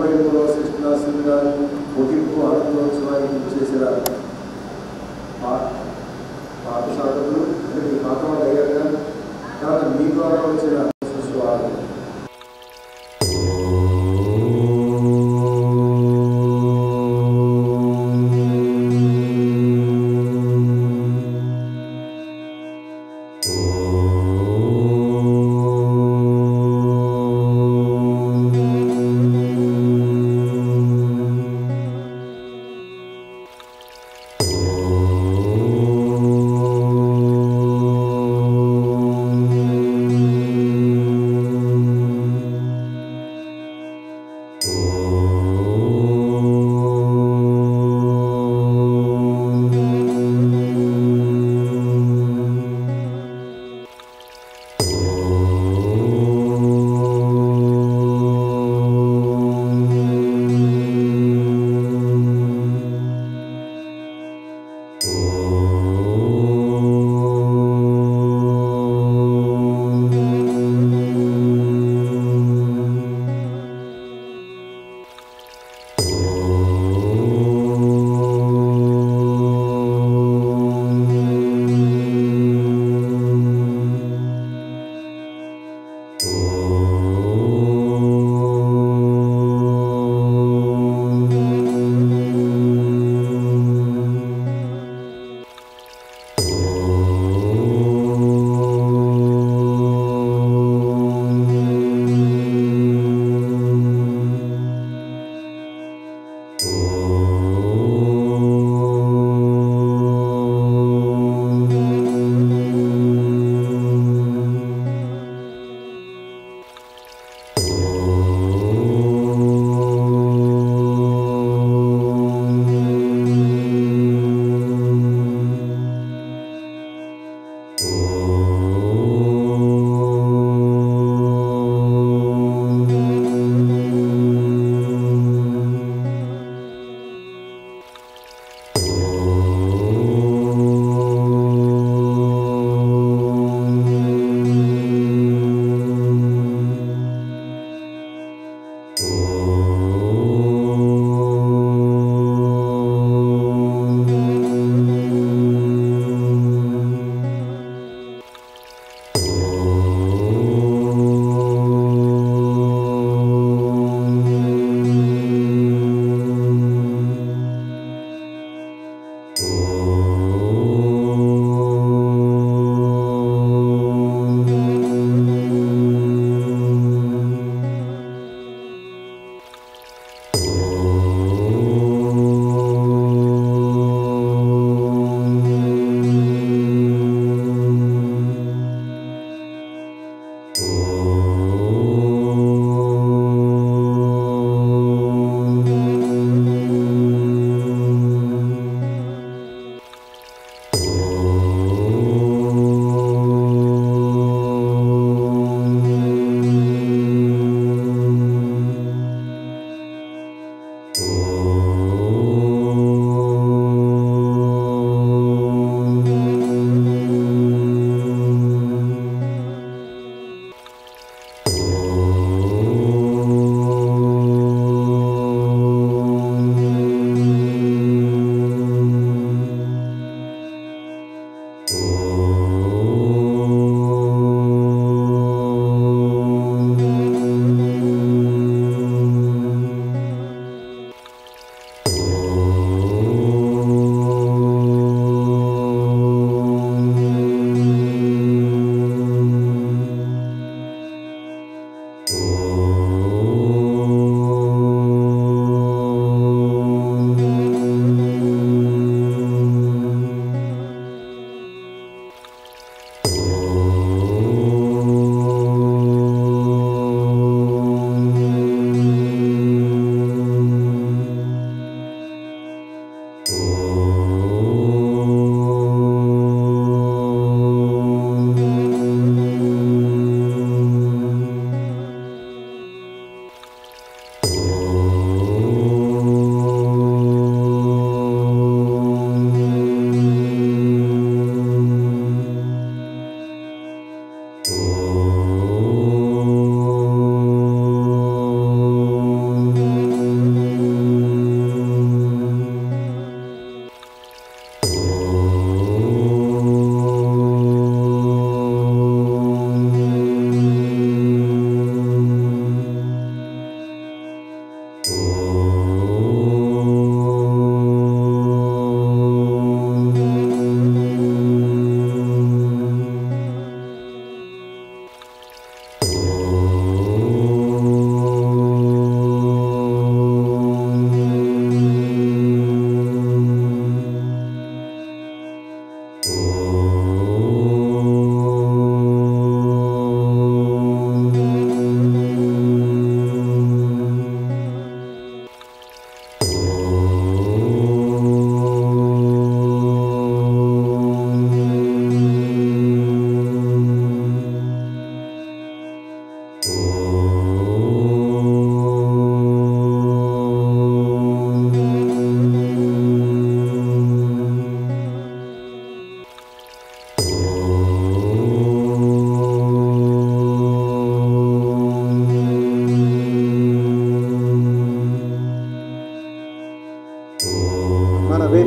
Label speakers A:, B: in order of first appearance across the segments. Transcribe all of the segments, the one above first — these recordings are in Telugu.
A: శిష్టులాసిందిగా ముగింపు ఆనందోత్సవానికి చేసిన పాఠశాలలు అంటే పాత వాళ్ళు అయ్యారుగా తర్వాత మీ ద్వారా వచ్చిన శిశువాలు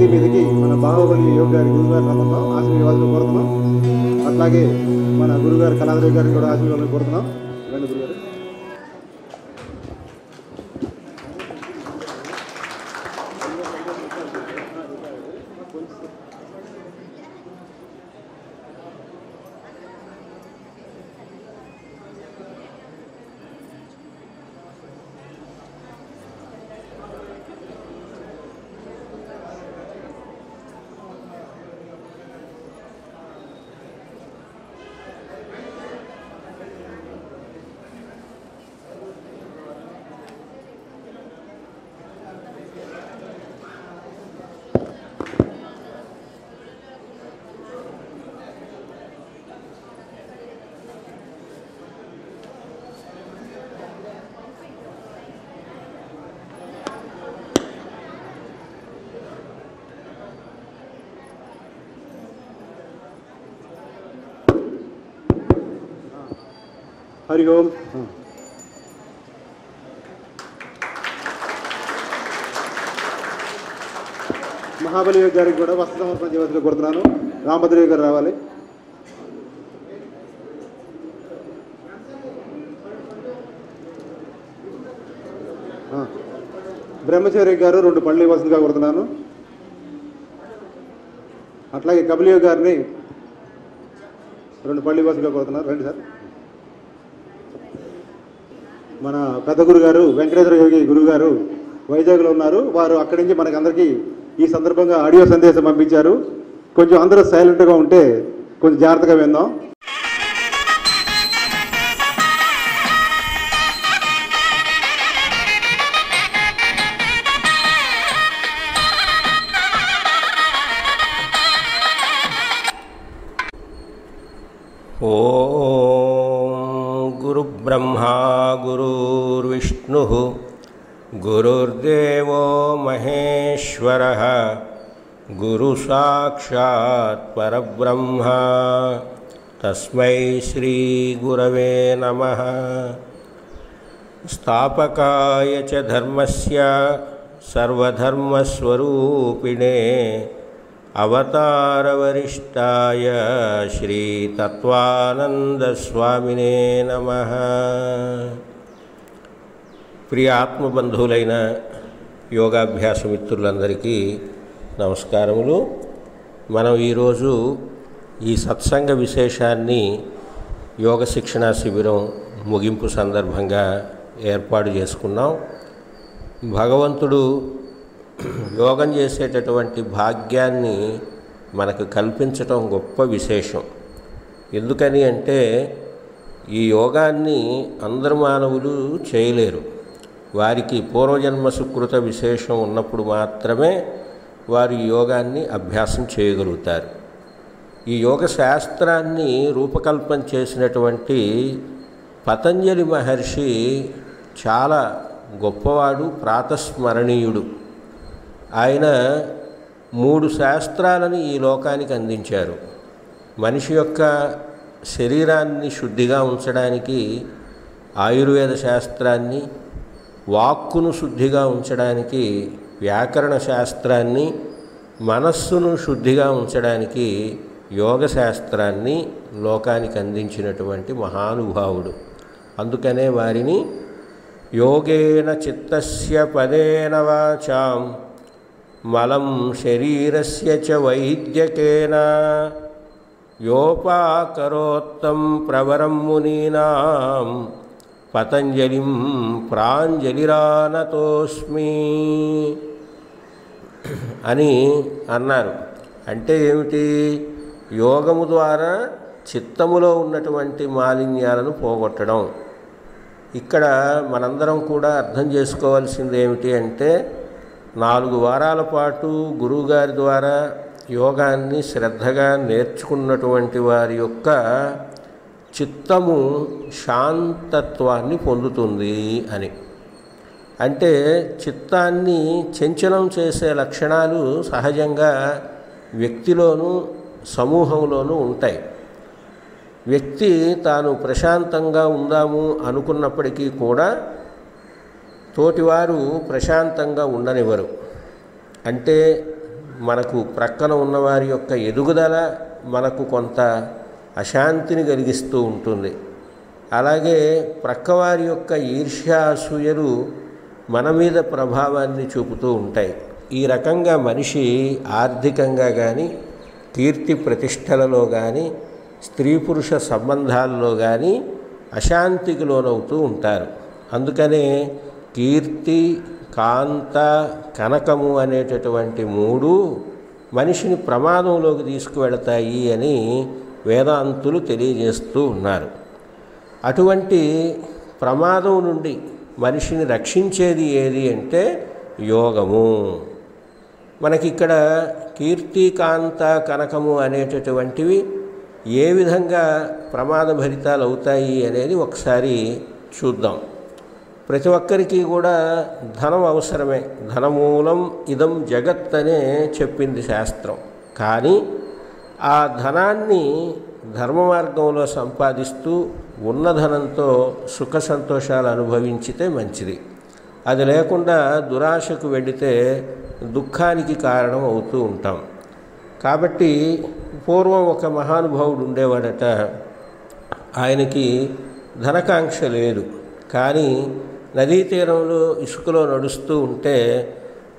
B: వేదిక మీదకి మన బాహుబలి యోగ గారి గురుగారు రమ్మన్నాం, ఆశీర్వాదాలు కోరుతున్నాం. అట్లాగే మన గురుగారు కళాధర్ గారికి కూడా ఆశీర్వాదాలు కోరుతున్నాం. రండి గురుగారు. హరి ఓం. మహాబలి గారికి కూడా వస్త్ర సమర్పణ చేయవలసిందిగా కోరుతున్నాను. రామభద్రయ్య గారు రావాలి. బ్రహ్మచారి గారు 2 పళ్ళు ఇవ్వాల్సిందిగా కోరుతున్నాను. అట్లాగే కపిలియో గారిని 2 పళ్ళు ఇవ్వాల్సిందిగా కోరుతున్నారు. రండి సార్. మన పెద్ద గురుగారు వెంకటేశ్వర యోగి గురుగారు వైజాగ్లో ఉన్నారు. వారు అక్కడి నుంచి మనకి అందరికీ ఈ సందర్భంగా ఆడియో సందేశం పంపించారు. కొంచెం అందరూ సైలెంట్గా ఉంటే కొంచెం జాగ్రత్తగా విందాం.
C: ब्रह्मा गुरुर्विष्णुः गुरुर्देवो महेश्वरः गुरुसाक्षात् परब्रह्म तस्मै श्रीगुरवे नमः। स्थापकाय च धर्मस्य सर्वधर्मस्वरूपिणे अवतारवरिष्ठाय श्री तत्वानंदस्वामिने नमः। प्रिय आत्मबंधुलैन योगाभ्यास मित्रुలందరికీ నమస్కారములు. మనం ఈరోజు ఈ సత్సంగ విశేషాన్ని యోగ శిక్షణా శిబిరం ముగింపు సందర్భంగా ఏర్పాటు చేసుకున్నాం. భగవంతుడు యోగం చేసేటటువంటి భాగ్యాన్ని మనకు కల్పించటం గొప్ప విశేషం. ఎందుకని అంటే ఈ యోగాన్ని అందరు మానవులు చేయలేరు. వారికి పూర్వజన్మ సుకృత విశేషం ఉన్నప్పుడు మాత్రమే వారు ఈ యోగాన్ని అభ్యాసం చేయగలుగుతారు. ఈ యోగ శాస్త్రాన్ని రూపకల్పన చేసినటువంటి పతంజలి మహర్షి చాలా గొప్పవాడు, ప్రాతస్మరణీయుడు. ఆయన 3 శాస్త్రాలను ఈ లోకానికి అందించారు. మనిషి యొక్క శరీరాన్ని శుద్ధిగా ఉంచడానికి ఆయుర్వేద శాస్త్రాన్ని, వాక్కును శుద్ధిగా ఉంచడానికి వ్యాకరణ శాస్త్రాన్ని, మనస్సును శుద్ధిగా ఉంచడానికి యోగ శాస్త్రాన్ని లోకానికి అందించినటువంటి మహానుభావుడు. అందుకనే వారిని యోగేన చిత్తస్య పదేన వాచాం మలం శరీరస్య చ వైద్యకేన యోపాకరోత్తం ప్రవరం మునీనాం పతంజలిం ప్రాంజలిరానతోస్మి అని అన్నారు. అంటే ఏమిటి? యోగము ద్వారా చిత్తములో ఉన్నటువంటి మాలిన్యాలను పోగొట్టడం. ఇక్కడ మనందరం కూడా అర్థం చేసుకోవాల్సింది ఏమిటి అంటే 4 వారాల పాటు గురువుగారి ద్వారా యోగాన్ని శ్రద్ధగా నేర్చుకున్నటువంటి వారి యొక్క చిత్తము శాంతత్వాన్ని పొందుతుంది అని. అంటే చిత్తాన్ని చంచలం చేసే లక్షణాలు సహజంగా వ్యక్తిలోనూ సమూహంలోనూ ఉంటాయి. వ్యక్తి తాను ప్రశాంతంగా ఉందాము అనుకున్నప్పటికీ కూడా తోటివారు ప్రశాంతంగా ఉండనివ్వరు. అంటే మనకు ప్రక్కన ఉన్నవారి యొక్క ఎదుగుదల మనకు కొంత అశాంతిని కలిగిస్తూ ఉంటుంది. అలాగే ప్రక్కవారి యొక్క ఈర్ష్యాసూయలు మన మీద ప్రభావాన్ని చూపుతూ ఉంటాయి. ఈ రకంగా మనిషి ఆర్థికంగా కానీ, కీర్తి ప్రతిష్టలలో కానీ, స్త్రీ పురుష సంబంధాల్లో కానీ అశాంతికి లోనవుతూ ఉంటారు. అందుకనే కీర్తి, కాంత, కనకము అనేటటువంటి మూడు మనిషిని ప్రమాదంలోకి తీసుకువెళతాయి అని వేదాంతులు తెలియజేస్తూ ఉన్నారు. అటువంటి ప్రమాదం నుండి మనిషిని రక్షించేది ఏది అంటే యోగము. మనకిక్కడ కీర్తి, కాంత, కనకము అనేటటువంటివి ఏ విధంగా ప్రమాదభరితాలు అవుతాయి అనేది ఒకసారి చూద్దాం. ప్రతి ఒక్కరికి కూడా ధనం అవసరమే. ధనమూలం ఇదం జగత్ అనే చెప్పింది శాస్త్రం. కానీ ఆ ధనాన్ని ధర్మ మార్గంలో సంపాదిస్తూ ఉన్న ధనంతో సుఖ సంతోషాలు అనుభవించితే మంచిది. అది లేకుండా దురాశకు వెళితే దుఃఖానికి కారణం అవుతూ ఉంటాం. కాబట్టి పూర్వం ఒక మహానుభావుడు ఉండేవాడట. ఆయనకి ధనకాంక్ష లేదు. కానీ నదీ తీరంలో ఇసుకలో నడుస్తూ ఉంటే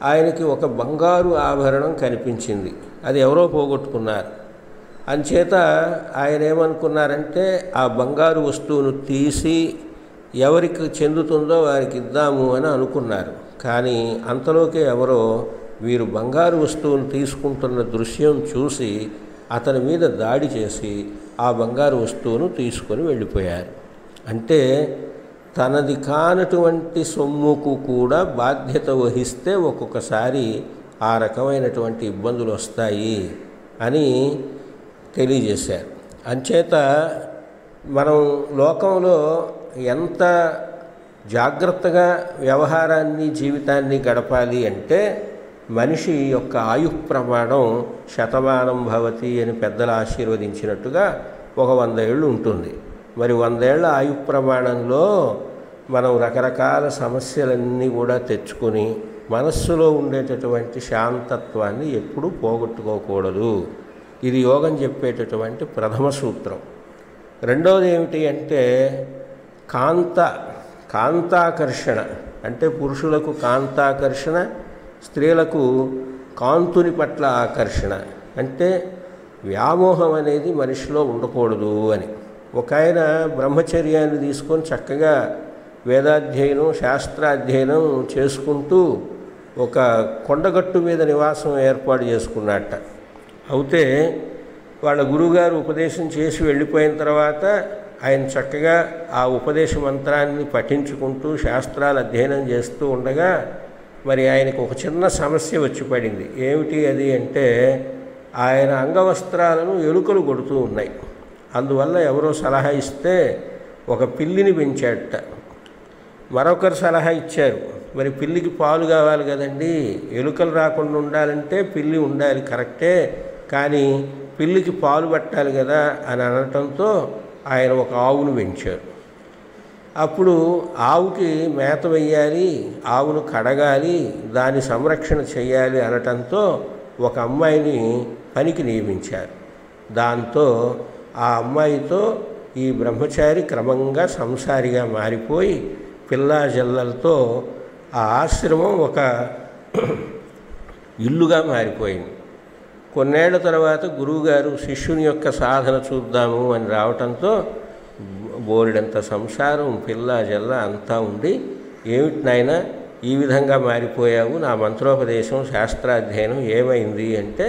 C: ఆయనకి ఒక బంగారు ఆభరణం కనిపించింది. అది ఎవరో పోగొట్టుకున్నారు. అంచేత ఆయన ఏమనుకున్నారంటే ఆ బంగారు వస్తువును తీసి ఎవరికి చెందుతుందో వారికి ఇద్దాము అని అనుకున్నారు. కానీ అంతలోకే ఎవరో వీరు బంగారు వస్తువును తీసుకుంటున్న దృశ్యం చూసి అతని మీద దాడి చేసి ఆ బంగారు వస్తువును తీసుకొని వెళ్ళిపోయారు. అంటే తనది కానటువంటి సొమ్ముకు కూడా బాధ్యత వహిస్తే ఒక్కొక్కసారి ఆ రకమైనటువంటి ఇబ్బందులు వస్తాయి అని తెలియజేశారు. అంచేత మనం లోకంలో ఎంత జాగ్రత్తగా వ్యవహారాన్ని, జీవితాన్ని గడపాలి అంటే మనిషి యొక్క ఆయు ప్రమాణం శతమానం భవతి అని పెద్దలు ఆశీర్వదించినట్టుగా ఒక 100 ఏళ్ళు ఉంటుంది. మరి 100 ఏళ్ల ఆయు ప్రమాణంలో మనం రకరకాల సమస్యలన్నీ కూడా తెచ్చుకొని మనస్సులో ఉండేటటువంటి శాంతత్వాన్ని ఎప్పుడూ పోగొట్టుకోకూడదు. ఇది యోగం చెప్పేటటువంటి ప్రథమ సూత్రం. రెండవది ఏమిటి అంటే కాంతాకర్షణ. అంటే పురుషులకు కాంతాకర్షణ, స్త్రీలకు కాంతుని పట్ల ఆకర్షణ. అంటే వ్యామోహం అనేది మనిషిలో ఉండకూడదు అని. ఒక ఆయన బ్రహ్మచర్యాన్ని తీసుకొని చక్కగా వేదాధ్యయనం, శాస్త్రాధ్యయనం చేసుకుంటూ ఒక కొండగట్టు మీద నివాసం ఏర్పాటు చేసుకున్నట్ట. అయితే వాళ్ళ గురువుగారు ఉపదేశం చేసి వెళ్ళిపోయిన తర్వాత ఆయన చక్కగా ఆ ఉపదేశ మంత్రాన్ని పఠించుకుంటూ శాస్త్రాలు అధ్యయనం చేస్తూ ఉండగా మరి ఆయనకు ఒక చిన్న సమస్య వచ్చి పడింది. ఏమిటి అది అంటే ఆయన అంగవస్త్రాలను ఎలుకలు కొడుతూ ఉన్నాయి. అందువల్ల ఎవరో సలహా ఇస్తే ఒక పిల్లిని పెంచాడట. మరొకరు సలహా ఇచ్చారు, మరి పిల్లికి పాలు కావాలి కదండి, ఎలుకలు రాకుండా ఉండాలంటే పిల్లి ఉండాలి కరెక్టే, కానీ పిల్లికి పాలు పట్టాలి కదా అని అనటంతో ఆయన ఒక ఆవును పెంచారు. అప్పుడు ఆవుకి మేత వేయాలి, ఆవును కడగాలి, దాని సంరక్షణ చేయాలి అనటంతో ఒక అమ్మాయిని పనికి నియమించారు. దాంతో ఆ అమ్మాయితో ఈ బ్రహ్మచారి క్రమంగా సంసారిగా మారిపోయి పిల్లా జల్లలతో ఆ ఆశ్రమం ఒక ఇల్లుగా మారిపోయింది. కొన్నేళ్ల తర్వాత గురువుగారు శిష్యుని యొక్క సాధన చూద్దాము అని రావటంతో బోలెడంత సంసారం, పిల్ల జల్ల అంతా ఉండి, ఏమిటి నాయన ఈ విధంగా మారిపోయావు, నా మంత్రోపదేశం, శాస్త్రాధ్యయనం ఏమైంది అంటే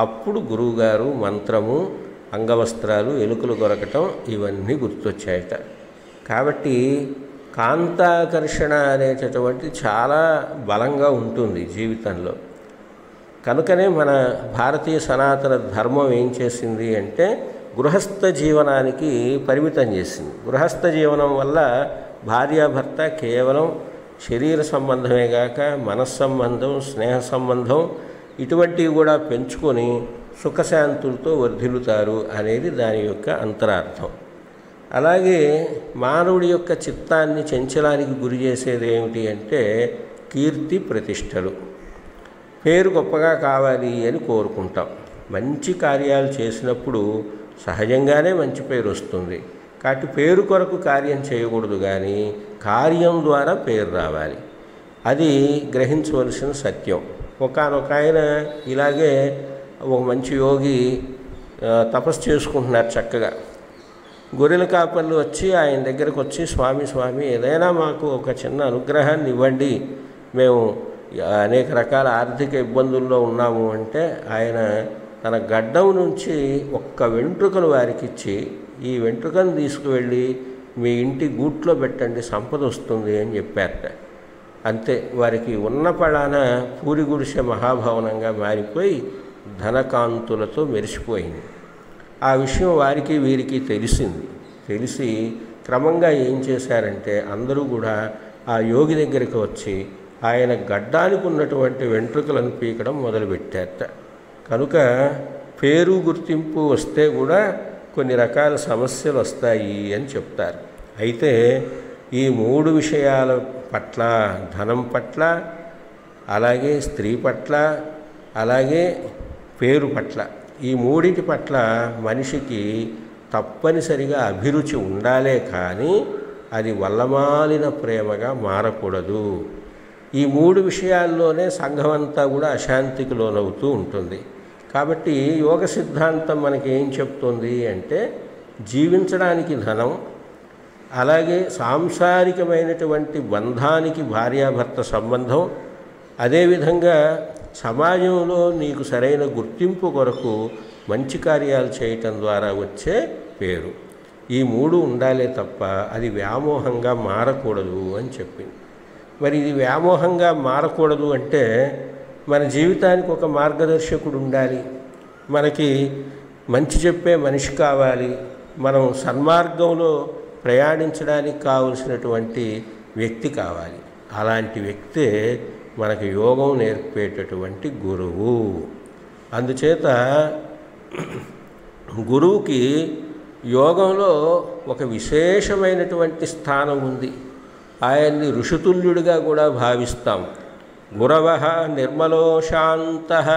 C: అప్పుడు గురువుగారు మంత్రము, అంగవస్త్రాలు, ఎలుకలు కొరకటం ఇవన్నీ గుర్తొచ్చాయట. కాబట్టి కాంతాకర్షణ అనేటటువంటి చాలా బలంగా ఉంటుంది జీవితంలో. కనుకనే మన భారతీయ సనాతన ధర్మం ఏం చేసింది అంటే గృహస్థ జీవనానికి పరిమితం చేసింది. గృహస్థ జీవనం వల్ల భార్యాభర్త కేవలం శరీర సంబంధమే కాక మనస్సంబంధం, స్నేహ సంబంధం ఇటువంటివి కూడా పెంచుకొని సుఖశాంతులతో వర్ధిల్లుతారు అనేది దాని యొక్క అంతరార్థం. అలాగే మానవుడి యొక్క చిత్తాన్ని చంచలానికి గురి చేసేది ఏమిటి అంటే కీర్తి ప్రతిష్టలు. పేరు గొప్పగా కావాలి అని కోరుకుంటాం. మంచి కార్యాలు చేసినప్పుడు సహజంగానే మంచి పేరు వస్తుంది. కాబట్టి పేరు కొరకు కార్యం చేయకూడదు, కానీ కార్యం ద్వారా పేరు రావాలి. అది గ్రహించవలసిన సత్యం. ఒకానొక ఆయన ఇలాగే ఒక మంచి యోగి తపస్సు చేసుకుంటున్నారు చక్కగా. గొర్రెల కాపర్లు వచ్చి ఆయన దగ్గరకు వచ్చి, స్వామి ఏదైనా మాకు ఒక చిన్న అనుగ్రహాన్ని ఇవ్వండి, మేము అనేక రకాల ఆర్థిక ఇబ్బందుల్లో ఉన్నాము అంటే ఆయన తన గడ్డం నుంచి ఒక్క వెంట్రుకను వారికి ఇచ్చి, ఈ వెంట్రుకను తీసుకువెళ్ళి మీ ఇంటి గూట్లో పెట్టండి, సంపద వస్తుంది అని చెప్పారట. అంతే, వారికి ఉన్న పడాన పూరి గుడిసె మహాభవనంగా మారిపోయి ధనకాంతులతో మెరిసిపోయింది. ఆ విషయం వారికి వీరికి తెలిసి క్రమంగా ఏం చేశారంటే అందరూ కూడా ఆ యోగి దగ్గరికి వచ్చి ఆయన గడ్డానికి ఉన్నటువంటి వెంట్రుకలను పీకడం మొదలుపెట్టారట. కనుక పేరు గుర్తింపు వస్తే కూడా కొన్ని రకాల సమస్యలు వస్తాయి అని చెప్తారు. అయితే ఈ 3 విషయాల పట్ల, ధనం పట్ల, అలాగే స్త్రీ పట్ల, అలాగే పేరు పట్ల, ఈ 3 పట్ల మనిషికి తప్పనిసరిగా అభిరుచి ఉండాలే, కానీ అది వల్లమాలిన ప్రేమగా మారకూడదు. ఈ 3 విషయాల్లోనే సంఘం అంతా కూడా అశాంతికి లోనవుతూ ఉంటుంది. కాబట్టి యోగ సిద్ధాంతం మనకి ఏం చెప్తుంది అంటే, జీవించడానికి ధనం, అలాగే సాంసారికమైనటువంటి బంధానికి భార్యాభర్త సంబంధం, అదేవిధంగా సమాజంలో నీకు సరైన గుర్తింపు కొరకు మంచి కార్యాలు చేయటం ద్వారా వచ్చే పేరు, ఈ 3 ఉండాలే తప్ప అది వ్యామోహంగా మారకూడదు అని చెప్పింది. మరి ఇది వ్యామోహంగా మారకూడదు అంటే మన జీవితానికి ఒక మార్గదర్శకుడు ఉండాలి, మనకి మంచి చెప్పే మనిషి కావాలి, మనం సన్మార్గంలో ప్రయాణించడానికి కావలసినటువంటి వ్యక్తి కావాలి. అలాంటి వ్యక్తే మనకు యోగం నేర్పేటటువంటి గురువు. అందుచేత గురువుకి యోగంలో ఒక విశేషమైనటువంటి స్థానం ఉంది. ఆయన్ని ఋషితుల్యుడిగా కూడా భావిస్తాం. గురవః నిర్మలో శాంతః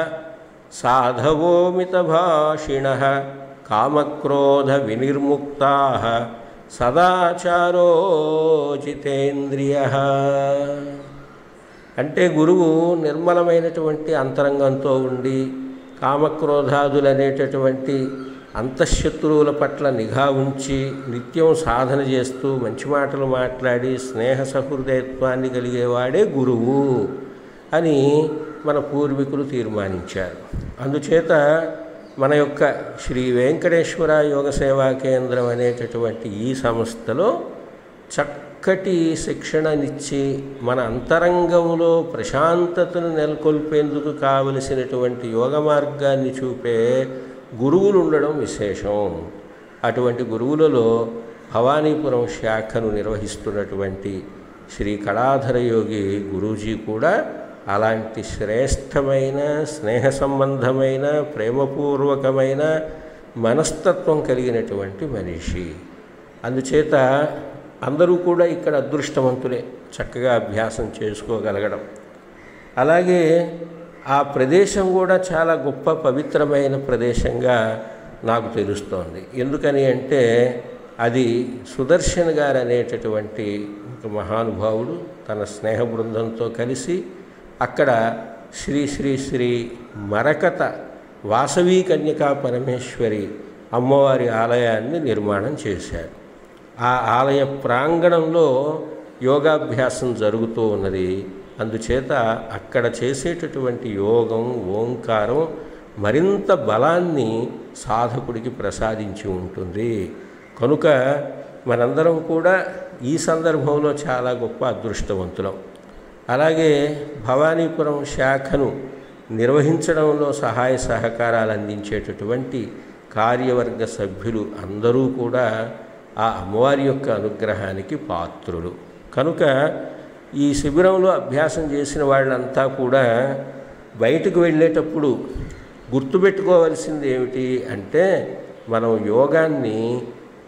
C: సాధవో మితభాషిణః కామక్రోధ వినిర్ముక్తాః సదాచారో జితేంద్రియః. అంటే గురువు నిర్మలమైనటువంటి అంతరంగంతో ఉండి కామక్రోధాదులనేటటువంటి అంతఃశత్రువుల పట్ల నిఘా ఉంచి నిత్యం సాధన చేస్తూ మంచి మాటలు మాట్లాడి స్నేహ సహృదయత్వాన్ని కలిగేవాడే గురువు అని మన పూర్వీకులు తీర్మానించారు. అందుచేత మన యొక్క శ్రీ వెంకటేశ్వర యోగ సేవా కేంద్రం అనేటటువంటి ఈ సంస్థలో చక్కటి శిక్షణనిచ్చి మన అంతరంగంలో ప్రశాంతతను నెలకొల్పేందుకు కావలసినటువంటి యోగ మార్గాన్ని చూపే గురువులు ఉండడం విశేషం. అటువంటి గురువులలో భవానీపురం శాఖను నిర్వహిస్తున్నటువంటి శ్రీ కళాధర యోగి గురూజీ కూడా అలాంటి శ్రేష్టమైన స్నేహ సంబంధమైన ప్రేమపూర్వకమైన మనస్తత్వం కలిగినటువంటి మనిషి. అందుచేత అందరూ కూడా ఇక్కడ అదృష్టవంతులే, చక్కగా అభ్యాసం చేసుకోగలగడం. అలాగే ఆ ప్రదేశం కూడా చాలా గొప్ప పవిత్రమైన ప్రదేశంగా నాకు తెలుస్తోంది. ఎందుకని అంటే అది సుదర్శన్ గారు అనేటటువంటి ఒక మహానుభావుడు తన స్నేహ బృందంతో కలిసి అక్కడ శ్రీ శ్రీ శ్రీ మరకత వాసవీ కన్యకా పరమేశ్వరి అమ్మవారి ఆలయాన్ని నిర్మాణం చేశారు. ఆ ఆలయ ప్రాంగణంలో యోగాభ్యాసం జరుగుతూ ఉన్నది. అందుచేత అక్కడ చేసేటటువంటి యోగం, ఓంకారం మరింత బలాన్ని సాధకుడికి ప్రసాదించి ఉంటుంది. కనుక మనందరం కూడా ఈ సందర్భంలో చాలా గొప్ప అదృష్టవంతులం. అలాగే భవానీపురం శాఖను నిర్వహించడంలో సహాయ సహకారాలు అందించేటటువంటి కార్యవర్గ సభ్యులు అందరూ కూడా ఆ అమ్మవారి యొక్క అనుగ్రహానికి పాత్రులు. కనుక ఈ శిబిరంలో అభ్యాసం చేసిన వాళ్ళంతా కూడా బయటకు వెళ్ళేటప్పుడు గుర్తుపెట్టుకోవాల్సింది ఏమిటి అంటే, మనం యోగాన్ని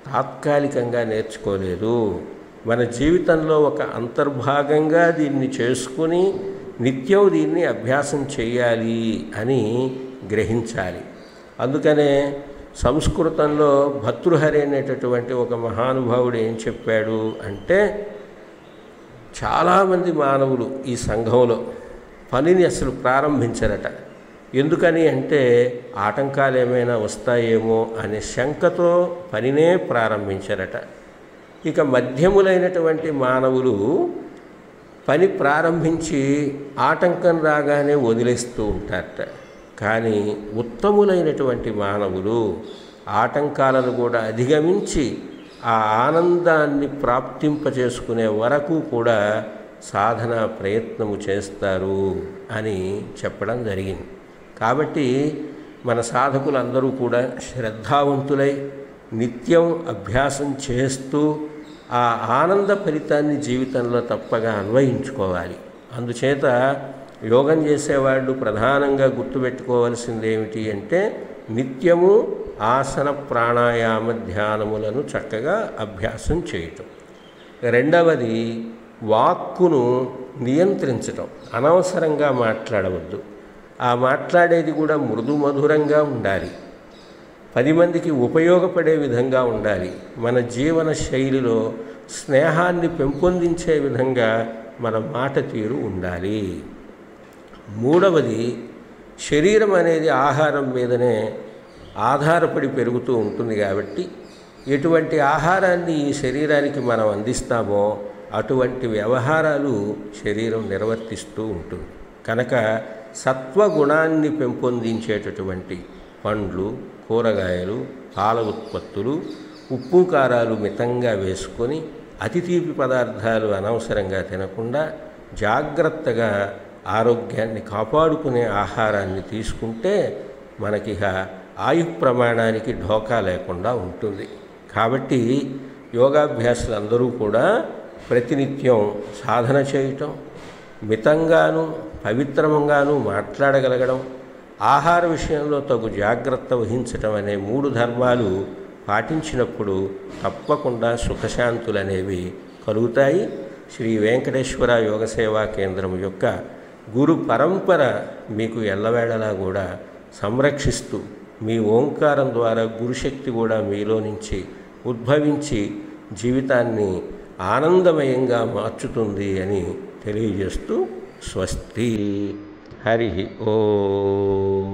C: తాత్కాలికంగా నేర్చుకోలేదు, మన జీవితంలో ఒక అంతర్భాగంగా దీన్ని చేసుకుని నిత్యం దీన్ని అభ్యాసం చేయాలి అని గ్రహించాలి. అందుకనే సంస్కృతంలో భర్తృహరి అనేటటువంటి ఒక మహానుభావుడు ఏం చెప్పాడు అంటే, చాలామంది మానవులు ఈ సంఘంలో పనిని అసలు ప్రారంభించరట. ఎందుకని అంటే ఆటంకాలు ఏమైనా వస్తాయేమో అనే శంకతో పనినే ప్రారంభించరట. ఇక మధ్యములైనటువంటి మానవులు పని ప్రారంభించి ఆటంకం రాగానే వదిలేస్తూ ఉంటారట. కానీ ఉత్తములైనటువంటి మానవులు ఆటంకాలను కూడా అధిగమించి ఆ ఆనందాన్ని ప్రాప్తింపచేసుకునే వరకు కూడా సాధన ప్రయత్నము చేస్తారు అని చెప్పడం జరిగింది. కాబట్టి మన సాధకులందరూ కూడా శ్రద్ధావంతులై నిత్యం అభ్యాసం చేస్తూ ఆ ఆనంద ఫలితాన్ని జీవితంలో తప్పగా అన్వయించుకోవాలి. అందుచేత యోగం చేసేవాళ్ళు ప్రధానంగా గుర్తుపెట్టుకోవాల్సింది ఏమిటి అంటే, నిత్యము ఆసన ప్రాణాయామ ధ్యానములను చక్కగా అభ్యాసం చేయటం. రెండవది వాక్కును నియంత్రించటం. అనవసరంగా మాట్లాడవద్దు. ఆ మాట్లాడేది కూడా మృదు మధురంగా ఉండాలి, 10 మందికి ఉపయోగపడే విధంగా ఉండాలి. మన జీవన శైలిలో స్నేహాన్ని పెంపొందించే విధంగా మన మాట తీరు ఉండాలి. మూడవది, శరీరం అనేది ఆహారం మీదనే ఆధారపడి పెరుగుతూ ఉంటుంది కాబట్టి ఎటువంటి ఆహారాన్ని ఈ శరీరానికి మనం అందిస్తామో అటువంటి వ్యవహారాలు శరీరం నిర్వర్తిస్తూ ఉంటుంది. కనుక సత్వగుణాన్ని పెంపొందించేటటువంటి పండ్లు, కూరగాయలు, పాల ఉత్పత్తులు, ఉప్పు కారాలు మితంగా వేసుకొని అతి తీపి పదార్థాలు అనవసరంగా తినకుండా జాగ్రత్తగా ఆరోగ్యాన్ని కాపాడుకునే ఆహారాన్ని తీసుకుంటే మనకి ఆయు ప్రమాణానికి ఢోకా లేకుండా ఉంటుంది. కాబట్టి యోగాభ్యాసులందరూ కూడా ప్రతినిత్యం సాధన చేయటం, మితంగాను పవిత్రంగాను మాట్లాడగలగడం, ఆహార విషయంలో తగు జాగ్రత్త వహించటం అనే 3 ధర్మాలు పాటించినప్పుడు తప్పకుండా సుఖశాంతులు అనేవి కలుగుతాయి. శ్రీ వెంకటేశ్వర యోగ సేవా కేంద్రం యొక్క గురు పరంపర మీకు ఎల్లవేళలా కూడా సంరక్షిస్తూ మీ ఓంకారం ద్వారా గురుశక్తి కూడా మీలో నుంచి ఉద్భవించి జీవితాన్ని ఆనందమయంగా మార్చుతుంది అని తెలియజేస్తూ స్వస్తి. హరి ఓం.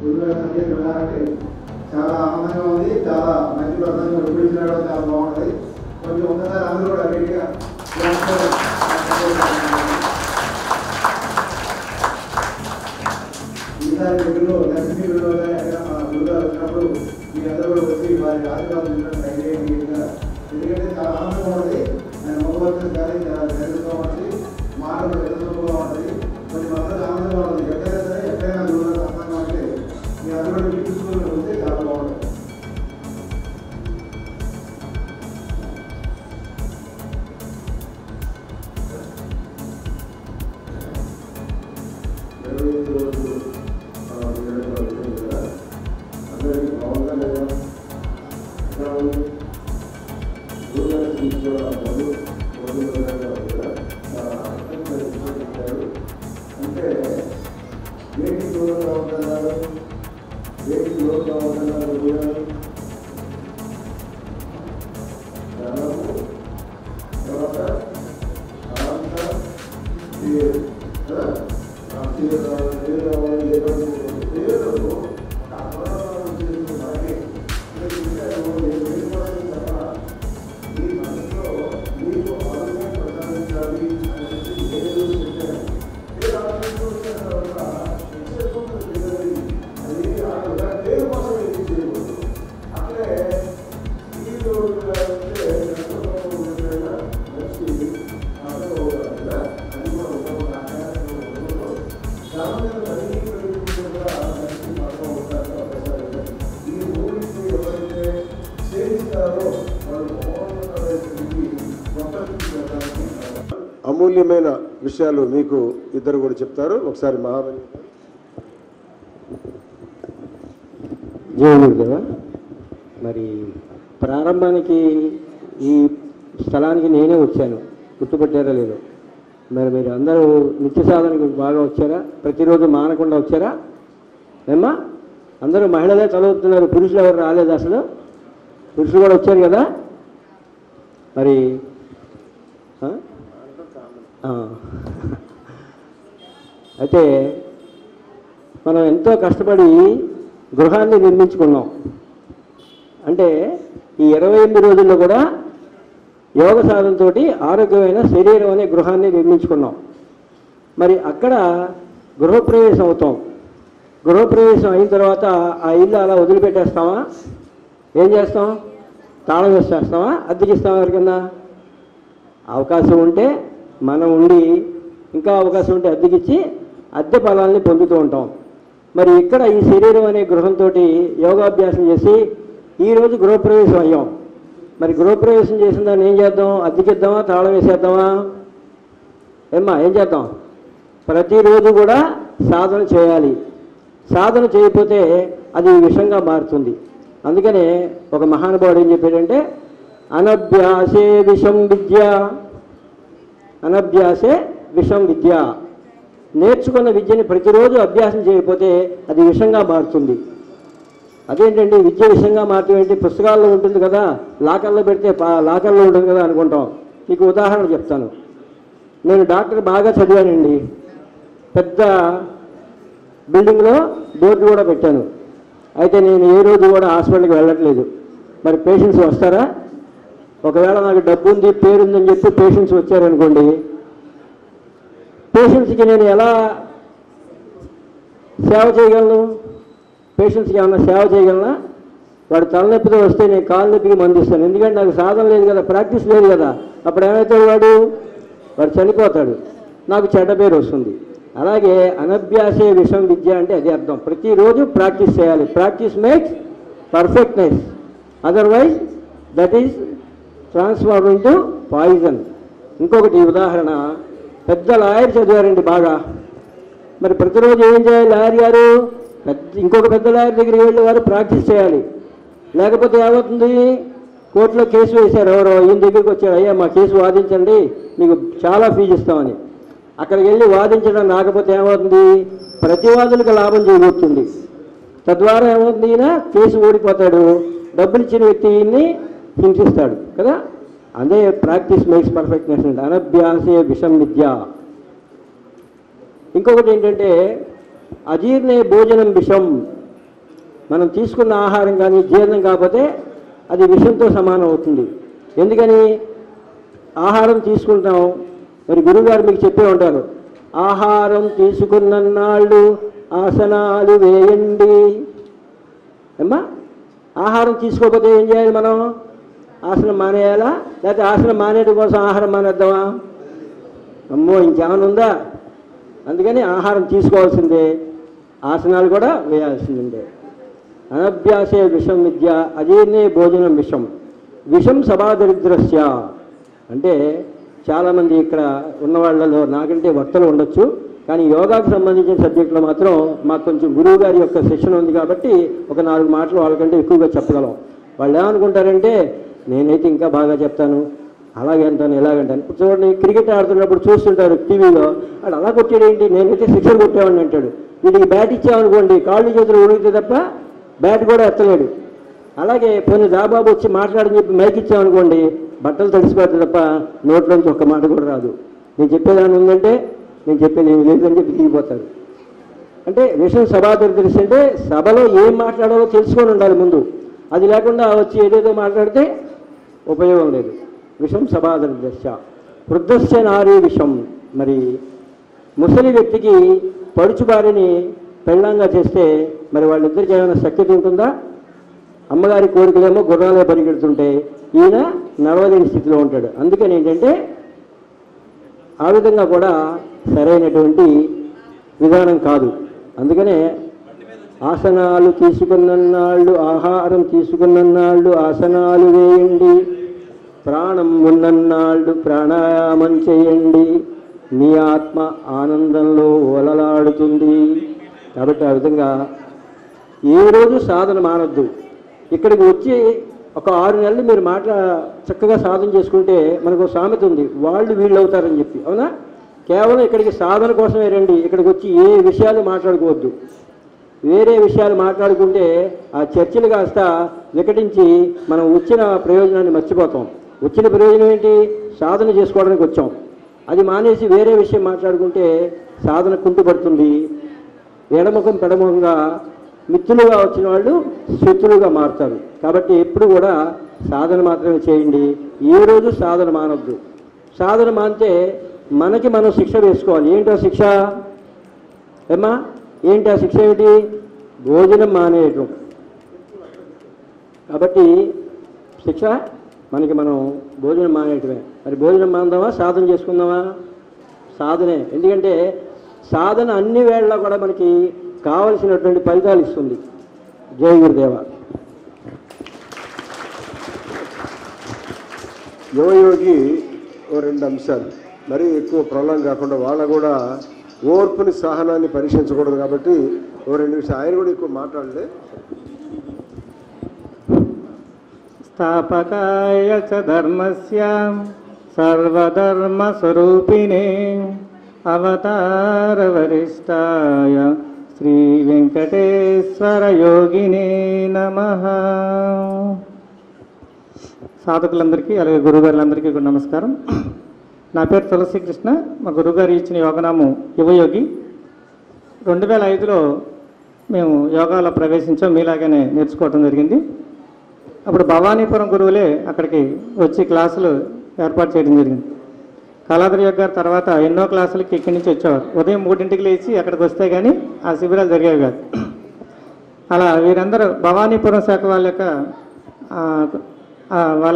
A: గురుగారి సందేశం వినాలంటే చాలా ఆనందంగా ఉంది. చాలా మంచి ప్రసంగం వినిపించడం చాలా బాగుంటుంది. కొంచెం ఒకసారి అందరూ కూడా గట్టిగా ఈసారి గురులో లక్ష్మీ గురులో గురుగారు వచ్చినప్పుడు మీ అందరూ కూడా వచ్చి వారి ఆశీర్వాదం ట్రై చేయండి. ఎందుకంటే చాలా ఆనందంగా ఉంటుంది. ఆయన మొదలు కానీ చాలా తెలుగుగా ఉంటుంది, మాటలు తెలుగుగా ఉంటుంది. కొంచెం అందరూ ఆనందంగా ఉంటుంది. ఎక్కడైనా సరే ఎక్కడైనా గురుగారు ఆనందంగా ఉంటే మీ అందరూ చూసుకుని వస్తే చాలా బాగుంటుంది. అందరికీ బాగుందా లేదా అంటే ఏంటి దూరంగా ఉంటున్నారు, ఏంటి దూరంగా ఉంటున్నారు తర్వాత
D: అమూల్యమైన విషయాలు మీకు ఇద్దరు కూడా చెప్తారు. ఒకసారి మహాబలి
E: జయగురుదేవ. మరి ప్రారంభానికి ఈ స్థలానికి నేనే వచ్చాను, గుర్తుపట్టారా లేదు? మరి మీరు అందరూ నిత్య సాధనకు బాగా వచ్చారా? ప్రతిరోజు మానకుండా వచ్చారా? ఏమ్మా అందరూ మహిళలే చదువుతున్నారు, పురుషులు ఎవరు రాలేదు అసలు? పురుషులు కూడా వచ్చారు కదా. మరి అయితే మనం ఎంతో కష్టపడి గృహాన్ని నిర్మించుకున్నాం. అంటే ఈ 28 రోజుల్లో కూడా యోగ సాధనతో ఆరోగ్యమైన శరీరం అనే గృహాన్ని నిర్మించుకున్నాం. మరి అక్కడ గృహప్రవేశం అవుతాం. గృహప్రవేశం అయిన తర్వాత ఆ ఇల్లు అలా వదిలిపెట్టేస్తామా? ఏం చేస్తాం? తాళం వేసేస్తామా? అద్దెకిస్తామా? ఎవరికన్నా అవకాశం ఉంటే మనం ఉండి, ఇంకా అవకాశం ఉంటే అద్దెకిచ్చి అద్దె ఫలాల్ని పొందుతూ ఉంటాం. మరి ఇక్కడ ఈ శరీరం అనే గృహంతో యోగాభ్యాసం చేసి ఈరోజు గృహప్రవేశం అయ్యాం. మరి గృహప్రవేశం చేసిన దాన్ని ఏం చేద్దాం? అద్దెకిద్దామా? తాళం వేసేద్దామా? ఏమ్మా ఏం చేద్దాం? ప్రతిరోజు కూడా సాధన చేయాలి. సాధన చేయకపోతే అది విషంగా మారుతుంది. అందుకనే ఒక మహానుభావుడు ఏం చెప్పాడంటే, అనభ్యాసే విషం విద్య, అనభ్యాసే విషం విద్య. నేర్చుకున్న విద్యని ప్రతిరోజు అభ్యాసం చేయకపోతే అది విషంగా మారుతుంది. అదేంటండి విద్య విషంగా మారటం ఏంటి? పుస్తకాల్లో ఉంటుంది కదా, లాకర్లో పెడితే లాకర్లో ఉంటుంది కదా అనుకుంటాం. మీకు ఉదాహరణ చెప్తాను. నేను డాక్టర్ బాగా చదివానండి, పెద్ద బిల్డింగ్లో బోర్డు కూడా పెట్టాను. అయితే నేను ఏ రోజు కూడా హాస్పిటల్కి వెళ్ళట్లేదు. మరి పేషెంట్స్ వస్తారా? ఒకవేళ నాకు డబ్బు ఉంది, పేరుందని చెప్పి పేషెంట్స్ వచ్చారనుకోండి, పేషెంట్స్కి నేను ఎలా సేవ చేయగలను? పేషెంట్స్కి ఏమన్నా సేవ చేయగలనా? వాడు తలనొప్పితో వస్తే నేను కాలు నొప్పికి మందిస్తాను. ఎందుకంటే నాకు సాధన లేదు కదా, ప్రాక్టీస్ లేదు కదా. అప్పుడు ఏమవుతాడు? వాడు చనిపోతాడు, నాకు చెడ్డ పేరు వస్తుంది. అలాగే అనభ్యాసే విషం విద్య అంటే అది అర్థం. ప్రతిరోజు ప్రాక్టీస్ చేయాలి. Practice makes perfectness, otherwise that is transform into poison. ఇంకొకటి ఉదాహరణ, పెద్ద లాయర్ చదివారండి బాగా. మరి ప్రతిరోజు ఏం చేయాలి? లాయర్ గారు ఇంకొక పెద్ద లాయర్ దగ్గరికి వెళ్ళి వారు ప్రాక్టీస్ చేయాలి. లేకపోతే ఏమవుతుంది? కోర్టులో కేసు వేశారు, ఎవరో ఈయన దగ్గరికి వచ్చారు, అయ్యా మా కేసు వాదించండి, మీకు చాలా ఫీజు ఇస్తామని. అక్కడికి వెళ్ళి వాదించడం రాకపోతే ఏమవుతుంది? ప్రతివాదులకు లాభం చేకూరుతుంది. తద్వారా ఏమవుతుంది? ఈయన కేసు ఓడిపోతాడు, డబ్బులు ఇచ్చిన వ్యక్తి ఈయన్ని హింసిస్తాడు కదా. అదే ప్రాక్టీస్ మేక్స్ పర్ఫెక్ట్నెస్ అంటే అనభ్యాసే విషం విద్య. ఇంకొకటి ఏంటంటే అజీర్ణే భోజనం విషం. మనం తీసుకున్న ఆహారం కానీ జీర్ణం కాకపోతే అది విషంతో సమానం అవుతుంది. ఎందుకని? ఆహారం తీసుకుంటాం. మరి గురువుగారు మీకు చెప్పే ఉంటారు, ఆహారం తీసుకున్నన్నాళ్ళు ఆసనాలు వేయండి. ఏమ్మా ఆహారం తీసుకోకపోతే ఏం చేయాలి? మనం ఆసనం మానేయాలా? లేకపోతే ఆసనం మానేయడం కోసం ఆహారం మానేద్దామా? అమ్మో ఇంకేమైనా ఉందా? అందుకని ఆహారం తీసుకోవాల్సిందే, ఆసనాలు కూడా వేయాల్సిందే. అనభ్యాసే విషం విద్య, అజీర్ణే భోజనం విషం. విషం సభాదరిద్రస్య అంటే చాలామంది ఇక్కడ ఉన్న వాళ్ళలో నాకంటే వక్తలు ఉండొచ్చు, కానీ యోగాకు సంబంధించిన సబ్జెక్టులో మాత్రం మాకు కొంచెం గురువు గారి యొక్క సెషన్ ఉంది కాబట్టి ఒక 4 మాటలు వాళ్ళకంటే ఎక్కువగా చెప్పగలం. వాళ్ళు ఏమనుకుంటారంటే నేనైతే ఇంకా బాగా చెప్తాను, అలాగే అంటాను, ఇలాగంటాను. ఇప్పుడు చూడండి, క్రికెట్ ఆడుతున్నప్పుడు చూస్తుంటారు టీవీలో, వాడు అలా కొట్టాడేంటి, నేనైతే సిక్సర్ కొట్టేవాడిని అంటాడు. వీడికి బ్యాట్ ఇచ్చామనుకోండి కాళ్ళు చేతులు ఉడిగితే తప్ప బ్యాట్ కూడా ఎత్తలేడు. అలాగే కొన్ని దాబాబు వచ్చి మాట్లాడని చెప్పి మైక్ ఇచ్చామనుకోండి బట్టలు తడిసిపోతుంది తప్ప నోట్లోంచి ఒక్క మాట కూడా రాదు. నేను చెప్పేదాన్ని ఉందంటే నేను చెప్పేది ఏమి లేదని చెప్పి దిగిపోతాడు. అంటే విషయం సభాదర్శి అంటే సభలో ఏం మాట్లాడాలో తెలుసుకొని ఉండాలి ముందు. అది లేకుండా వచ్చి ఏదేదో మాట్లాడితే ఉపయోగం లేదు. విషం సభాదర్శ వృద్ధస్య నారీ విషం. మరి ముసలి వ్యక్తికి పడుచుబారిని పెళ్ళంగా చేస్తే మరి వాళ్ళిద్దరికి ఏమైనా శక్యత ఉంటుందా? అమ్మగారి కోరికలేమో గుర్రాలే పరిగెడుతుంటే ఈయన నడవలేని స్థితిలో ఉంటాడు. అందుకని ఏంటంటే ఆ విధంగా కూడా సరైనటువంటి విధానం కాదు. అందుకనే ఆసనాలు తీసుకున్నన్నాళ్ళు, ఆహారం తీసుకున్నన్నాళ్ళు ఆసనాలు వేయండి, ప్రాణం ఉన్నన్నాళ్ళు ప్రాణాయామం చేయండి, మీ ఆత్మ ఆనందంలో ఓలలాడుతుంది. కాబట్టి ఆ విధంగా ఏ రోజు సాధన మానొద్దు. ఇక్కడికి వచ్చి ఒక 6 నెలలు మీరు చక్కగా సాధన చేసుకుంటే మనకు సామెత ఉంది, వాళ్ళు వీళ్ళు అవుతారని చెప్పి. అవునా? కేవలం ఇక్కడికి సాధన కోసమే రండి. ఇక్కడికి వచ్చి ఏ విషయాలు మాట్లాడుకోవద్దు. వేరే విషయాలు మాట్లాడుకుంటే ఆ చర్చలు కాస్త వికటించి మనం వచ్చిన ప్రయోజనాన్ని మర్చిపోతాం. వచ్చిన ప్రయోజనం ఏంటి? సాధన చేసుకోవడానికి వచ్చాం. అది మానేసి వేరే విషయం మాట్లాడుకుంటే సాధన కుంటుపడుతుంది. ఎడముఖం పెడముఖంగా మిత్రులుగా వచ్చిన వాళ్ళు శత్రులుగా మారుతారు. కాబట్టి ఎప్పుడు కూడా సాధన మాత్రమే చేయండి. ఏ రోజు సాధన మానొద్దు. సాధన మానితే మనకి మనం శిక్ష వేసుకోవాలి. ఏంటో శిక్ష ఏమ్మా? ఏంటి ఆ శిక్ష? ఏమిటి? భోజనం మానేయటం. కాబట్టి శిక్ష మనకి మనం భోజనం మానేయటమే. మరి భోజనం మాందామా, సాధన చేసుకుందామా? సాధనే. ఎందుకంటే సాధన అన్ని వేళలా కూడా మనకి కావలసినటువంటి ఫలితాలు ఇస్తుంది. జై గురుదేవ.
D: యువయోగి ఓ 2 అంశాలు మరీ ఎక్కువ ప్రళయం కాకుండా వాళ్ళ కూడా ఓర్పుని సహనాన్ని పరీక్షించకూడదు. కాబట్టి ఓ 2 నిమిషాలు ఆయన కూడా ఎక్కువ మాట్లాడలే.
F: స్థాపకాయ చ ధర్మస్య సర్వధర్మ స్వరూపిణే అవతార వరిష్టాయ శ్రీ వెంకటేశ్వర యోగినే నమః. సాధకులందరికీ అలాగే గురుగారులందరికీ కూడా నమస్కారం. నా పేరు తులసి కృష్ణ. మా గురుగారు ఇచ్చిన యోగనామం యువయోగి. 2005లో మేము యోగాలో ప్రవేశించాం. మీలాగానే నేర్చుకోవటం జరిగింది. అప్పుడు భవానీపురం గురువులే అక్కడికి వచ్చి క్లాసులు ఏర్పాటు చేయడం జరిగింది. కళాధర్ యోగ్ గారు తర్వాత ఎన్నో క్లాసులకి ఇక్కడి నుంచి వచ్చేవారు. ఉదయం 3ంటికి లేచి అక్కడికి వస్తే కానీ ఆ శిబిరాలు జరిగేవి కాదు. అలా వీరందరూ భవానీపురం శాఖ వాళ్ళ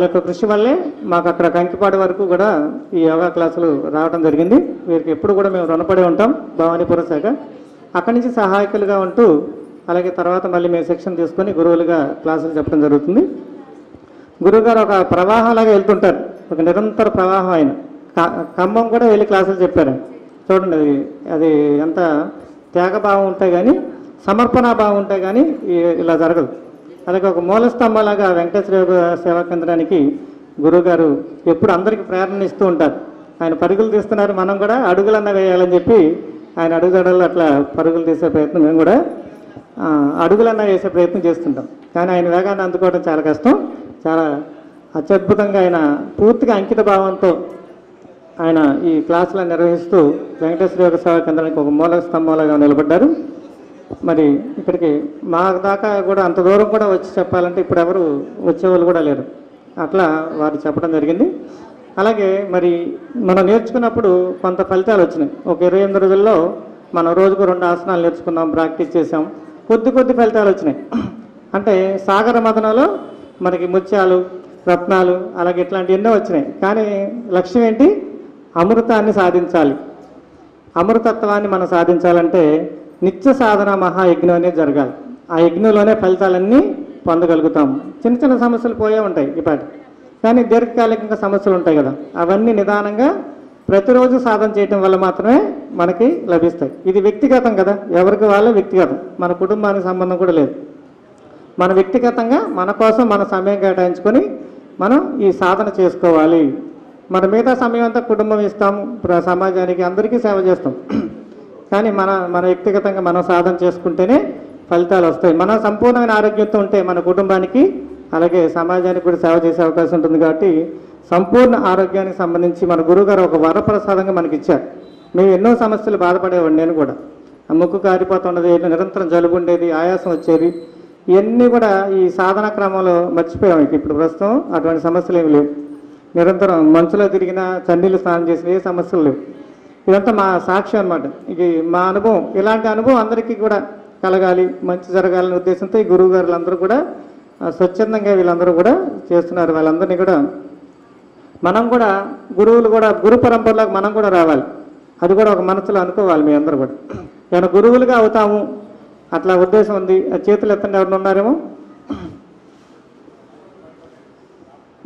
F: యొక్క కృషి వల్లే మాకు అక్కడ కంకిపాడు వరకు కూడా ఈ యోగా క్లాసులు రావడం జరిగింది. వీరికి ఎప్పుడు కూడా మేము రుణపడి ఉంటాం. భవానీపురం శాఖ అక్కడి నుంచి సహాయకులుగా ఉంటూ అలాగే తర్వాత మళ్ళీ మేము శిక్షణ తీసుకొని గురువులుగా క్లాసులు చెప్పడం జరుగుతుంది. గురువుగారు ఒక ప్రవాహంలాగా వెళ్తుంటారు. ఒక నిరంతర ప్రవాహం. ఆయన ఖమ్మం కూడా వెళ్ళి క్లాసులు చెప్పారు. చూడండి, అది ఎంత త్యాగభావం ఉంటే కానీ, సమర్పణాభావం ఉంటే కానీ ఇలా జరగదు. అలాగే ఒక మూలస్తంభంలాగా వెంకటేశ్వర యోగ సేవా కేంద్రానికి గురువుగారు ఎప్పుడు అందరికీ ప్రేరణ ఇస్తూ ఉంటారు. ఆయన పరుగులు తీస్తున్నారు, మనం కూడా అడుగులన్నా వేయాలని చెప్పి ఆయన అడుగుదడలు అట్లా పరుగులు తీసే ప్రయత్నం, మేము కూడా అడుగులన్నా వేసే ప్రయత్నం చేస్తుంటాం. కానీ ఆయన వేగాన్ని అందుకోవడం చాలా కష్టం. చాలా అత్యద్భుతంగా ఆయన పూర్తిగా అంకిత భావంతో ఆయన ఈ క్లాసులను నిర్వహిస్తూ వెంకటేశ్వర యోగ సేవా కేంద్రానికి ఒక మూల స్తంభంలాగా నిలబడ్డారు. మరి ఇక్కడికి మా దాకా కూడా అంత దూరం కూడా వచ్చి చెప్పాలంటే ఇప్పుడు ఎవరు వచ్చేవాళ్ళు కూడా లేరు. అట్లా వారు చెప్పడం జరిగింది. అలాగే మరి మనం నేర్చుకున్నప్పుడు కొంత ఫలితాలు వచ్చినాయి. ఒక 28 రోజుల్లో మనం రోజుకు 2 ఆసనాలు నేర్చుకున్నాం, ప్రాక్టీస్ చేసాం. కొద్ది ఫలితాలు వచ్చినాయి. అంటే సాగర మదనలో మనకి ముత్యాలు, రత్నాలు అలాగే ఇట్లాంటి ఎన్నో వచ్చినాయి. కానీ లక్ష్యం ఏంటి? అమృతాన్ని సాధించాలి. అమృతత్వాన్ని మనం సాధించాలంటే నిత్య సాధన మహాయజ్ఞం అనేది జరగాలి. ఆ యజ్ఞంలోనే ఫలితాలన్నీ పొందగలుగుతాం. చిన్న సమస్యలు పోయే ఉంటాయి ఇప్పటి, కానీ దీర్ఘకాలికంగా సమస్యలు ఉంటాయి కదా, అవన్నీ నిదానంగా ప్రతిరోజు సాధన చేయటం వల్ల మాత్రమే మనకి లభిస్తాయి. ఇది వ్యక్తిగతం కదా, ఎవరికి వాళ్ళే వ్యక్తిగతం. మన కుటుంబానికి సంబంధం కూడా లేదు. మన వ్యక్తిగతంగా మన కోసం మన సమయం కేటాయించుకొని మనం ఈ సాధన చేసుకోవాలి. మన మిగతా సమయం అంతా కుటుంబం ఇస్తాం, సమాజానికి అందరికీ సేవ చేస్తాం. కానీ మన వ్యక్తిగతంగా మనం సాధన చేసుకుంటేనే ఫలితాలు వస్తాయి. మన సంపూర్ణమైన ఆరోగ్యంతో ఉంటే మన కుటుంబానికి అలాగే సమాజానికి కూడా సేవ చేసే అవకాశం ఉంటుంది. కాబట్టి సంపూర్ణ ఆరోగ్యానికి సంబంధించి మన గురువుగారు ఒక వరప్రసాదంగా మనకి ఇచ్చారు. మేము ఎన్నో సమస్యలు బాధపడేవాడిని నేను కూడా. ముక్కు కారిపోతుండేది, నిరంతరం జలుబు ఉండేది, ఆయాసం వచ్చేది. ఇవన్నీ కూడా ఈ సాధన క్రమంలో మర్చిపోయాం. ఇప్పుడు ప్రస్తుతం అటువంటి సమస్యలు ఏమి లేవు. నిరంతరం మంచులో తిరిగినా, చన్నీళ్ళు స్నానం చేసిన ఏ సమస్యలు లేవు. ఇదంతా మా సాక్ష్యం అన్నమాట. ఇది మా అనుభవం. ఇలాంటి అనుభవం అందరికీ కూడా కలగాలి, మంచి జరగాలనే ఉద్దేశంతో ఈ గురువు గారులందరూ కూడా స్వచ్ఛందంగా వీళ్ళందరూ కూడా చేస్తున్నారు. వాళ్ళందరినీ కూడా మనం కూడా గురువులు కూడా గురు పరంపరలోకి మనం కూడా రావాలి. అది కూడా ఒక మనసులో అనుకోవాలి. మీ అందరూ కూడా ఏమైనా గురువులుగా అవుతాము అట్లా ఉద్దేశం ఉంది. చేతులు ఎత్తండి, ఎవరిని ఉన్నారేమో.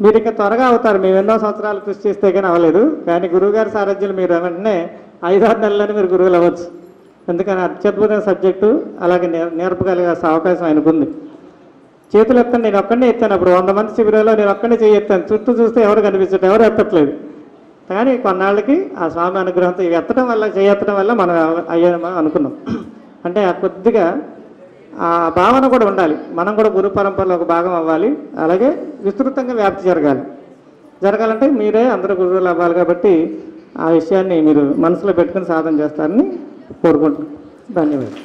F: మీరు ఇంకా త్వరగా అవుతారు. మేము ఎన్నో సంవత్సరాలు కృషి చేస్తే కానీ అవ్వలేదు. కానీ గురువుగారి సారథ్యాలు మీరు వెంటనే 5-6 నెలలని మీరు గురువులు అవ్వచ్చు. ఎందుకని అత్యద్భుతమైన సబ్జెక్టు, అలాగే నేర్పగలిగే అవకాశం ఆయనకు ఉంది. చేతులు ఎత్తాను, నేను ఒక్కడే ఎత్తాను. అప్పుడు 100 మంది శిబిరంలో నేను ఒక్కడే చేయెత్తాను. చుట్టూ చూస్తే ఎవరు కనిపించట్లేదు, ఎవరు ఎత్తట్లేదు. కానీ కొన్నాళ్ళకి ఆ స్వామి అనుగ్రహంతో ఇవి ఎత్తడం వల్ల, చేయెత్తడం వల్ల మనం అయ్యామా అనుకున్నాం. అంటే ఆ కొద్దిగా ఆ భావన కూడా ఉండాలి. మనం కూడా గురు పరంపరలో ఒక భాగం అవ్వాలి. అలాగే విస్తృతంగా వ్యాప్తి జరగాలంటే మీరే అందరూ గురువులు అవ్వాలి. కాబట్టి ఆ విషయాన్ని మీరు మనసులో పెట్టుకుని సాధన చేస్తారని కోరుకుంటున్నాను. ధన్యవాదాలు.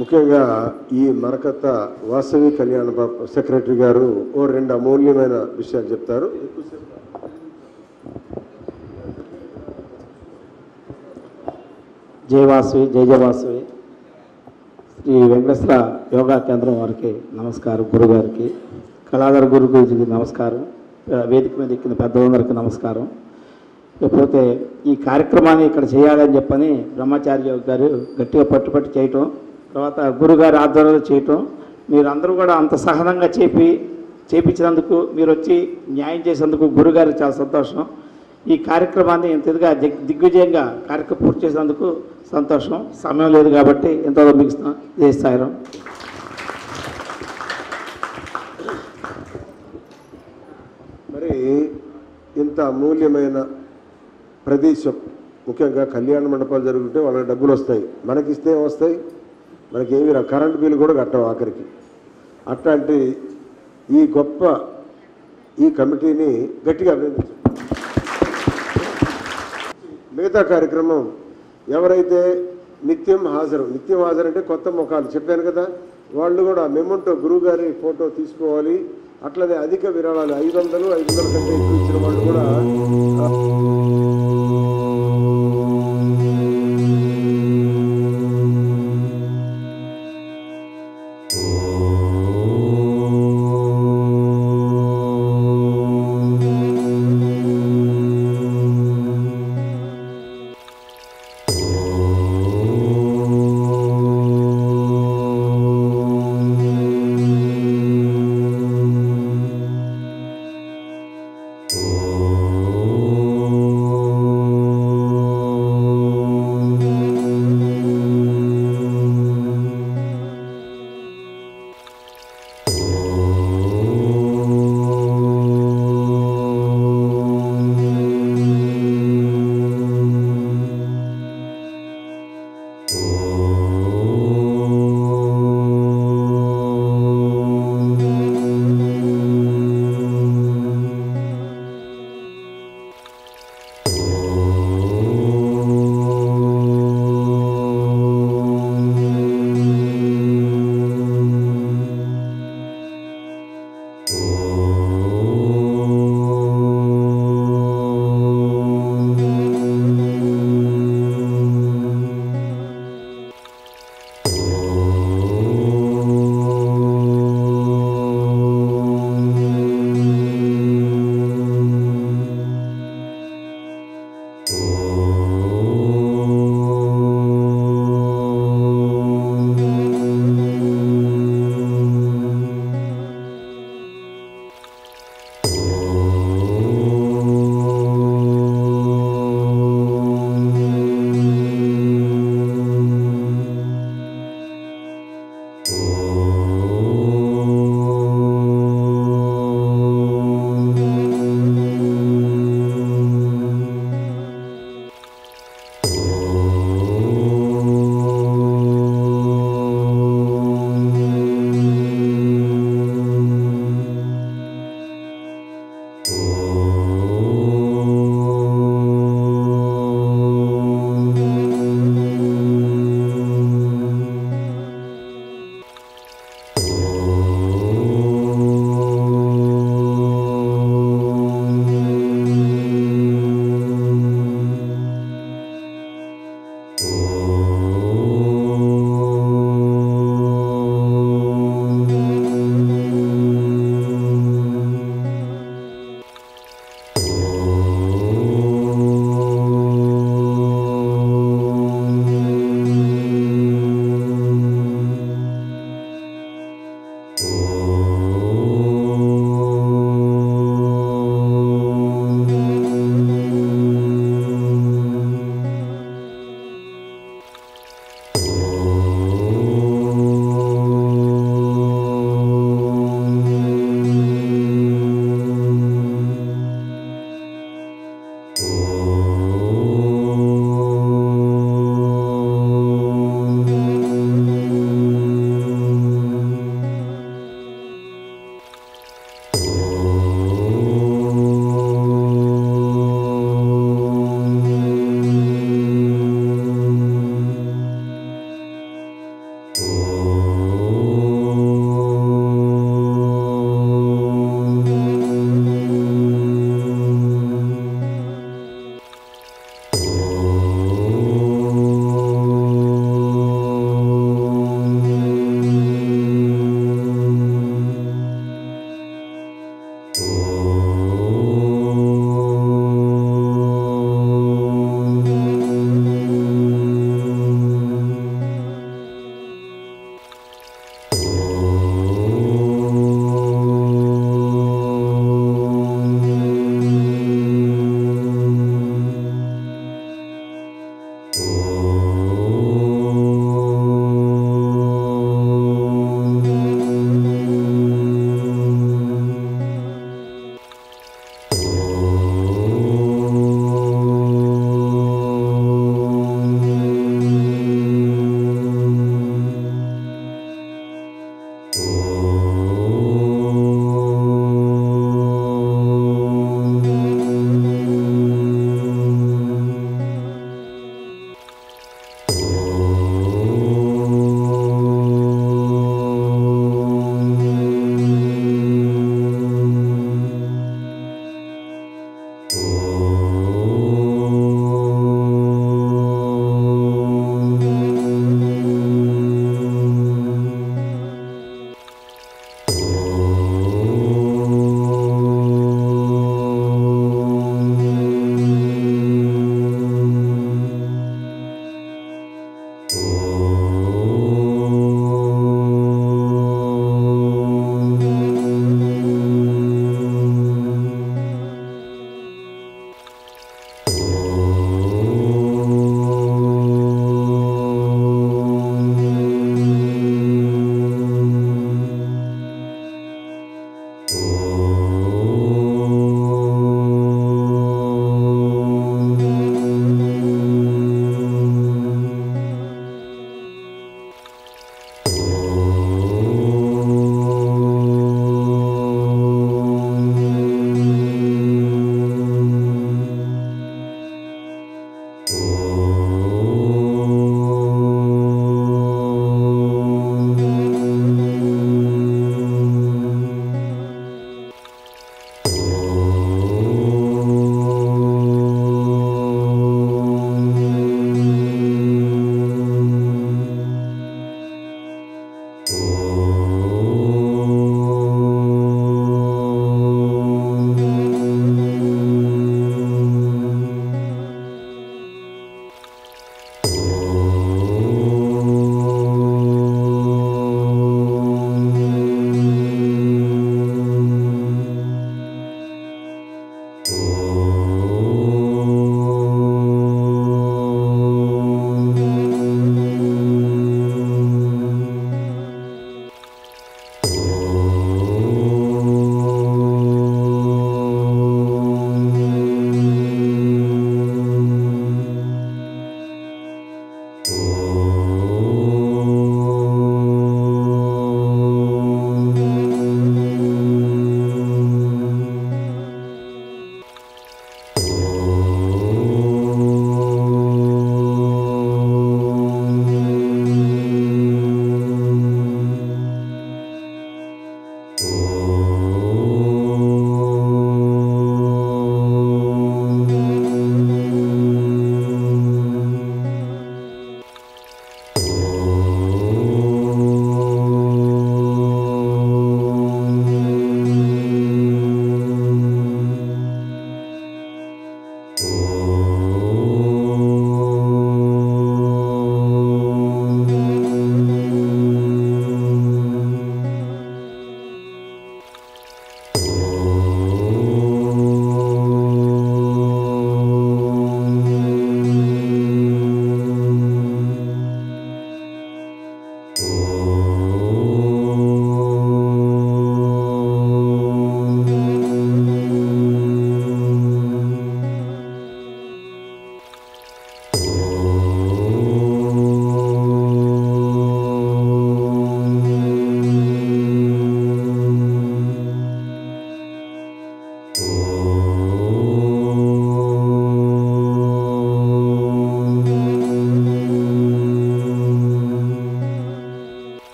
D: ముఖ్యంగా ఈ మరకత్త వాసవి కళ్యాణ సెక్రటరీ గారు 2 అమూల్యమైన విషయాలు చెప్తారు.
G: జయవాసవి, జయవాసవి. శ్రీ వెంకటేశ్వర యోగా కేంద్రం వారికి నమస్కారం, గురుగారికి, కళాధర గురుగారికి నమస్కారం, వేదిక మీద ఎక్కిన పెద్దలందరికీ నమస్కారం. లేకపోతే ఈ కార్యక్రమాన్ని ఇక్కడ చేయాలని చెప్పని బ్రహ్మచారి యోగి గారు గట్టిగా పట్టుపట్టి చేయటం, తర్వాత గురుగారి ఆధ్వర్యంలో చేయటం, మీరందరూ కూడా అంత సహనంగా చేపించినందుకు, మీరు వచ్చి న్యాయం చేసేందుకు గురుగారికి చాలా సంతోషం. ఈ కార్యక్రమాన్ని ఇంత ఇదిగా దిగ్విజయంగా కార్యక్రమం పూర్తి చేసినందుకు సంతోషం. సమయం లేదు కాబట్టి ఎంతో ముగిస్తున్నాం. జై సాయిరాం.
D: మరి ఇంత అమూల్యమైన ప్రదేశం, ముఖ్యంగా కళ్యాణ మండపాలు జరుగుతుంటే వాళ్ళకి డబ్బులు వస్తాయి, మనకిస్తే వస్తాయి, మనకేమి కరెంటు బిల్లు కూడా కట్టం ఆఖరికి. అట్లాంటి ఈ గొప్ప ఈ కమిటీని గట్టిగా అభినందించాం. మిగతా కార్యక్రమం ఎవరైతే నిత్యం హాజరు అంటే కొత్త ముఖాలు చెప్పాను కదా, వాళ్ళు కూడా మెమోంటో గురువుగారి ఫోటో తీసుకోవాలి. అట్లనే అధిక విరాళాలు 500 కంటే ఎక్కువ ఇచ్చిన వాళ్ళు కూడా